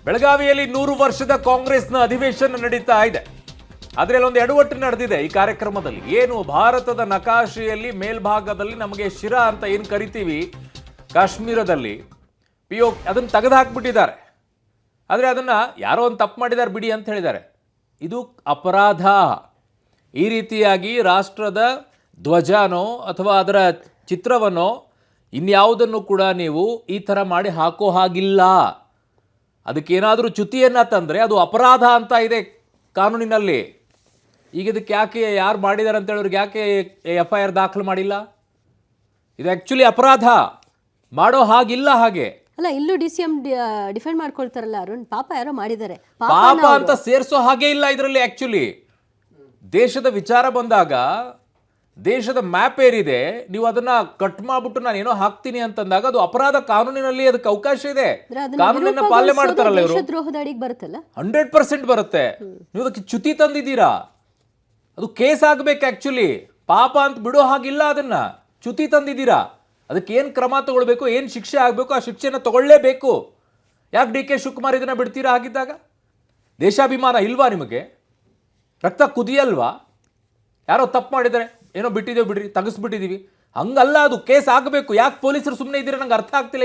ಬೆಳಗಾವಿಯಲ್ಲಿ 100 ವರ್ಷದ ಕಾಂಗ್ರೆಸ್ನ ಅಧಿವೇಶನ ನಡೀತಾ ಇದೆ. ಅದರಲ್ಲಿ ಒಂದು ಎಡವಟ್ಟು ನಡೆದಿದೆ ಈ ಕಾರ್ಯಕ್ರಮದಲ್ಲಿ. ಏನು ಭಾರತದ ನಕಾಶೆಯಲ್ಲಿ ಮೇಲ್ಭಾಗದಲ್ಲಿ ನಮಗೆ ಶಿರಾ ಅಂತ ಏನು ಕರಿತೀವಿ ಕಾಶ್ಮೀರದಲ್ಲಿ ಅದನ್ನು ತೆಗೆದು ಹಾಕ್ಬಿಟ್ಟಿದ್ದಾರೆ. ಆದರೆ ಅದನ್ನು ಯಾರೋ ಒಂದು ತಪ್ಪು ಮಾಡಿದ್ದಾರೆ ಬಿಡಿ ಅಂತ ಹೇಳಿದ್ದಾರೆ. ಇದು ಅಪರಾಧ. ಈ ರೀತಿಯಾಗಿ ರಾಷ್ಟ್ರದ ಧ್ವಜನೋ ಅಥವಾ ಅದರ ಚಿತ್ರವನ್ನೋ ಇನ್ಯಾವುದನ್ನು ಕೂಡ ನೀವು ಈ ಥರ ಮಾಡಿ ಹಾಕೋ ಹಾಗಿಲ್ಲ. ಅದಕ್ಕೇನಾದರೂ ಚ್ಯುತಿಯನ್ನು ತಂದರೆ ಅದು ಅಪರಾಧ ಅಂತ ಇದೆ ಕಾನೂನಿನಲ್ಲಿ. ಈಗ ಇದಕ್ಕೆ ಯಾಕೆ ಯಾರು ಮಾಡಿದ್ದಾರೆ ಅಂತ ಹೇಳೋರಿಗೆ ಯಾಕೆ FIR ದಾಖಲು ಮಾಡಿಲ್ಲ? ಇದು ಆ್ಯಕ್ಚುಲಿ ಅಪರಾಧ, ಮಾಡೋ ಹಾಗಿಲ್ಲ. ಹಾಗೆ ಅಲ್ಲ, ಇಲ್ಲೂ DCM ಡಿಫೆಂಡ್ ಮಾಡ್ಕೊಳ್ತಾರಲ್ಲ ಅರುಣ್, ಪಾಪ ಯಾರೋ ಮಾಡಿದ್ದಾರೆ, ಪಾಪ ಅಂತ ಸೇರಿಸೋ ಹಾಗೆ ಇಲ್ಲ ಇದರಲ್ಲಿ. ಆ್ಯಕ್ಚುಲಿ ದೇಶದ ವಿಚಾರ ಬಂದಾಗ ದೇಶದ ಮ್ಯಾಪ್ ಏರಿದೆ, ನೀವು ಅದನ್ನ ಕಟ್ ಮಾಡ್ಬಿಟ್ಟು ನಾನು ಏನೋ ಹಾಕ್ತೀನಿ ಅಂತಂದಾಗ ಅದು ಅಪರಾಧ. ಕಾನೂನಿನಲ್ಲಿ ಅದಕ್ಕೆ ಅವಕಾಶ ಇದೆ, ಕಾನೂನನ್ನ ಪಾಲನೆ ಮಾಡ್ತಾರಲ್ಲ ಇವರು. ದ್ರೋಹದ ಅಡಿಗೆ ಬರುತ್ತಲ್ಲ, 100% ಬರುತ್ತೆ. ನೀವು ಅದಕ್ಕೆ ಚ್ಯುತಿ ತಂದಿದ್ದೀರಾ, ಅದು ಕೇಸ್ ಆಗ್ಬೇಕು. ಆ್ಯಕ್ಚುಲಿ ಪಾಪ ಅಂತ ಬಿಡೋ ಹಾಗಿಲ್ಲ, ಅದನ್ನ ಚ್ಯುತಿ ತಂದಿದ್ದೀರಾ. ಅದಕ್ಕೆ ಏನು ಕ್ರಮ ತಗೊಳ್ಬೇಕು, ಏನು ಶಿಕ್ಷೆ ಆಗಬೇಕು, ಆ ಶಿಕ್ಷೆನ ತಗೊಳ್ಳೇಬೇಕು. ಯಾಕೆ DK ಶಿವಕುಮಾರ್ ಇದನ್ನ ಬಿಡ್ತೀರಾ? ಆಗಿದ್ದಾಗ ದೇಶಾಭಿಮಾನ ಇಲ್ವಾ ನಿಮಗೆ? ರಕ್ತ ಕುದಿಯಲ್ವಾ? ಯಾರೋ ತಪ್ಪು ಮಾಡಿದರೆ ಏನೋ ಬಿಟ್ಟಿದ್ದೇವೆ ಬಿಡ್ರಿ, ತೆಗೆಸ್ಬಿಟ್ಟಿದ್ದೀವಿ, ಹಂಗಲ್ಲ. ಅದು ಕೇಸ್ ಆಗಬೇಕು. ಯಾಕೆ ಪೊಲೀಸರು ಸುಮ್ಮನೆ ಇದ್ದೀರಾ ನಂಗೆ ಅರ್ಥ ಆಗ್ತಿಲ್ಲ.